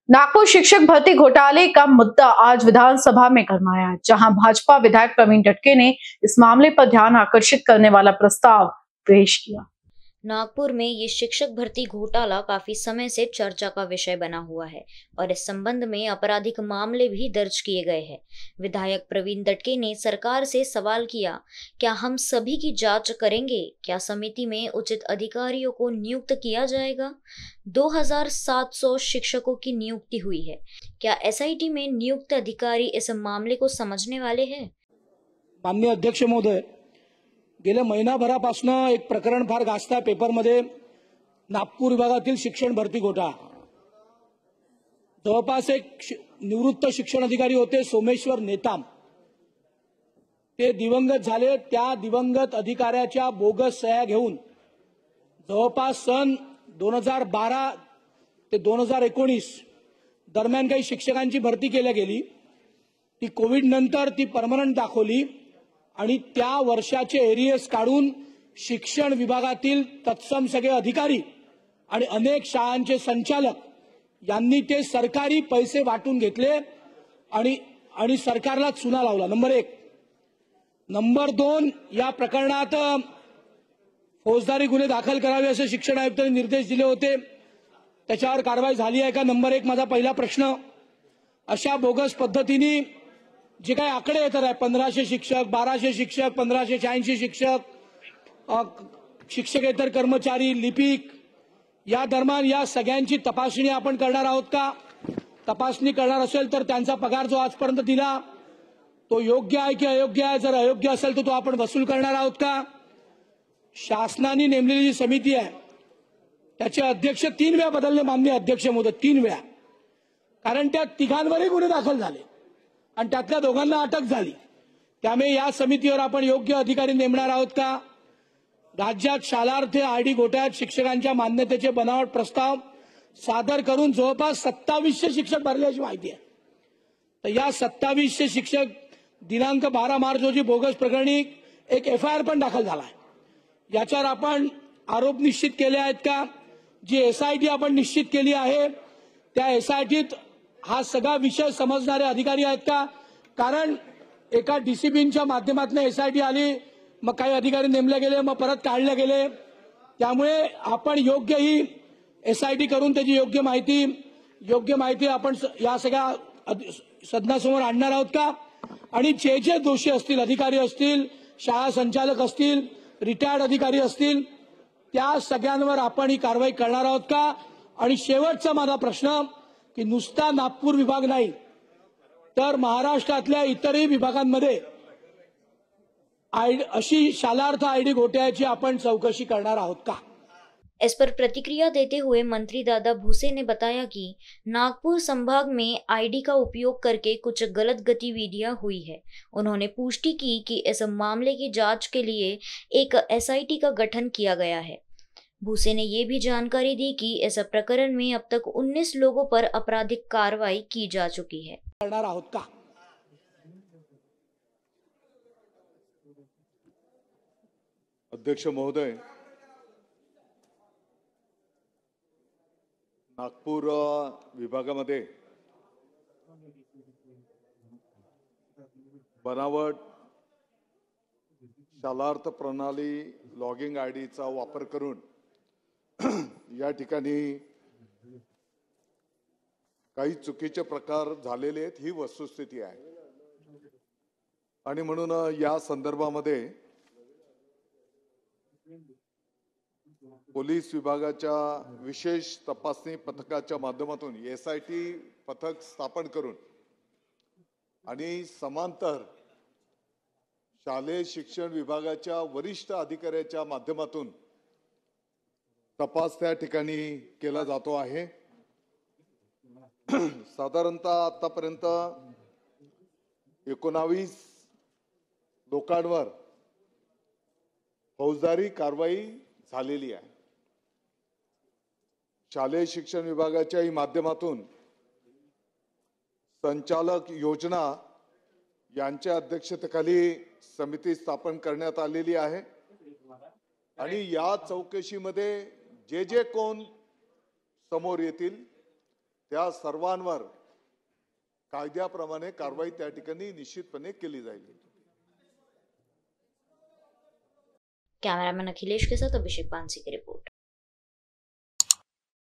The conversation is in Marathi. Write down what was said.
नागपुर शिक्षक भर्ती घोटाले का मुद्दा आज विधानसभा में गरमाया, जहां भाजपा विधायक प्रवीण दटके ने इस मामले पर ध्यान आकर्षित करने वाला प्रस्ताव पेश किया। नागपुर में ये शिक्षक भर्ती घोटाला काफी समय से चर्चा का विषय बना हुआ है और इस संबंध में आपराधिक मामले भी दर्ज किए गए हैं। विधायक प्रवीण दटके ने सरकार से सवाल किया, क्या हम सभी की जांच करेंगे? क्या समिति में उचित अधिकारियों को नियुक्त किया जाएगा? 2700 शिक्षकों की नियुक्ति हुई है। क्या एसआईटी में नियुक्त अधिकारी इस मामले को समझने वाले हैं? माननीय अध्यक्ष महोदय, गेल्या महिनाभरापासून एक प्रकरण फार गाजतं पेपरमध्ये। नागपूर विभागातील शिक्षण भरती घोटाळा। जवळपास एक निवृत्त शिक्षण अधिकारी होते सोमेश्वर नेताम, ते दिवंगत झाले। त्या दिवंगत अधिकाऱ्याच्या बोगस सह्या घेऊन जवळपास सन 2012 ते 2019 दरम्यान काही शिक्षकांची भरती केली गेली। ती कोविड नंतर ती परमनंट दाखवली आणि त्या वर्षाचे एरियस काढून शिक्षण विभागातील तत्सम सगळे अधिकारी आणि अनेक शाळांचे संचालक यांनी ते सरकारी पैसे वाटून घेतले आणि सरकारला चुना लावला। नंबर 1। नंबर 2, या प्रकरणात फौजदारी गुन्हे दाखल करावे असे शिक्षण आयुक्तांनी निर्देश दिले होते। त्याच्यावर कारवाई झाली आहे का? नंबर 1 माझा पहिला प्रश्न। अशा बोगस पद्धतीने जे काही आकडे येतात आहे, 1500 शिक्षक, 1200 शिक्षक, 1586 शिक्षक, शिक्षकेतर कर्मचारी, लिपिक, या दरम्यान या सगळ्यांची तपासणी आपण करणार आहोत का? तपासणी करणार असेल तर त्यांचा पगार जो आजपर्यंत दिला तो योग्य आहे की अयोग्य आहे? जर अयोग्य असेल तर तो आपण वसूल करणार आहोत का? शासनाने नेमलेली जी समिती आहे त्याचे अध्यक्ष 3 वेळा बदलले माननीय अध्यक्ष महोदय, 3 वेळा। कारण त्या तिघांवरही गुन्हे दाखल झाले आणि त्यातल्या दोघांना अटक झाली। त्यामुळे या समितीवर आपण योग्य अधिकारी नेमणार आहोत का? राज्यात शालार्थ आयडी घोटाळ्यात शिक्षकांच्या मान्यतेचे बनावट प्रस्ताव सादर करून जवळपास 2700 शिक्षक भरल्याची माहिती आहे। तर या 2700 शिक्षक दिनांक 12 मार्च रोजी बोगस प्रकरणी एक एफआयआर पण दाखल झाला आहे। याच्यावर आपण आरोप निश्चित केले आहेत का? जी एसआयटी आपण निश्चित केली आहे त्या एसआयटीत हा सगळा विषय समजणारे अधिकारी आहेत का? कारण एका डिसिप्लिनच्या माध्यमातून एसआयटी आली, मग काही अधिकारी नेमले गेले, मग परत काढले गेले। त्यामुळे आपण योग्य ही एसआयटी करून त्याची योग्य माहिती आपण या सगळ्या सदनासमोर आणणार आहोत का? आणि जे दोषी असतील, अधिकारी असतील, शाळा संचालक असतील, रिटायर्ड अधिकारी असतील, त्या सगळ्यांवर आपण ही कारवाई करणार आहोत का? आणि शेवटचा माझा प्रश्न की नुसता नागपूर विभाग नाही तर महाराष्ट्रातल्या इतरही विभागांमध्ये अशी शालार्थ आईडी घोटाळ्याची आपण चौकशी करणार आहोत का? इस पर प्रतिक्रिया देते हुए मंत्री दादा भूसे ने बताया कि नागपुर संभाग में आईडी का उपयोग करके कुछ गलत गतिविधियां हुई है। उन्होंने पुष्टि की कि इस मामले की जांच के लिए एक एसआईटी का गठन किया गया है। भूसे ने ये भी जानकारी दी कि इस प्रकरण में अब तक 19 लोगों पर आपराधिक कार्रवाई की जा चुकी है। करणार आहोत का? अध्यक्ष महोदय, नागपूर विभागामध्ये बनावट शालार्थ प्रणाली लॉगिंग आयडीचा वापर करून या ठिकाणी काही चुकीचे प्रकार झालेले आहेत, ही वस्तुस्थिती आहे। आणि म्हणून या संदर्भामध्ये पोलीस विभागाच्या विशेष तपासणी पथकाच्या माध्यमातून एसआयटी पथक स्थापन करून आणि समांतर शालेय शिक्षण विभागाच्या वरिष्ठ अधिकाऱ्याच्या माध्यमातून तपास त्या ठिकाणी केला जातो आहे। साधारणतः आतापर्यंत 19 लोकांवर फौजदारी कारवाई झालेली आहे। शालेय शिक्षण विभागाच्या माध्यमातून संचालक योजना यांच्या अध्यक्षतेखाली समिती स्थापन करण्यात आलेली आहे आणि या चौकशीमध्ये जे कोण समोर येतील त्या सर्वांवर कायद्याप्रमाणे कारवाई त्या ठिकाणी निश्चितपणे केली जाईल. कैमरामैन अखिलेश के साथ अभिषेक पानसी की रिपोर्ट।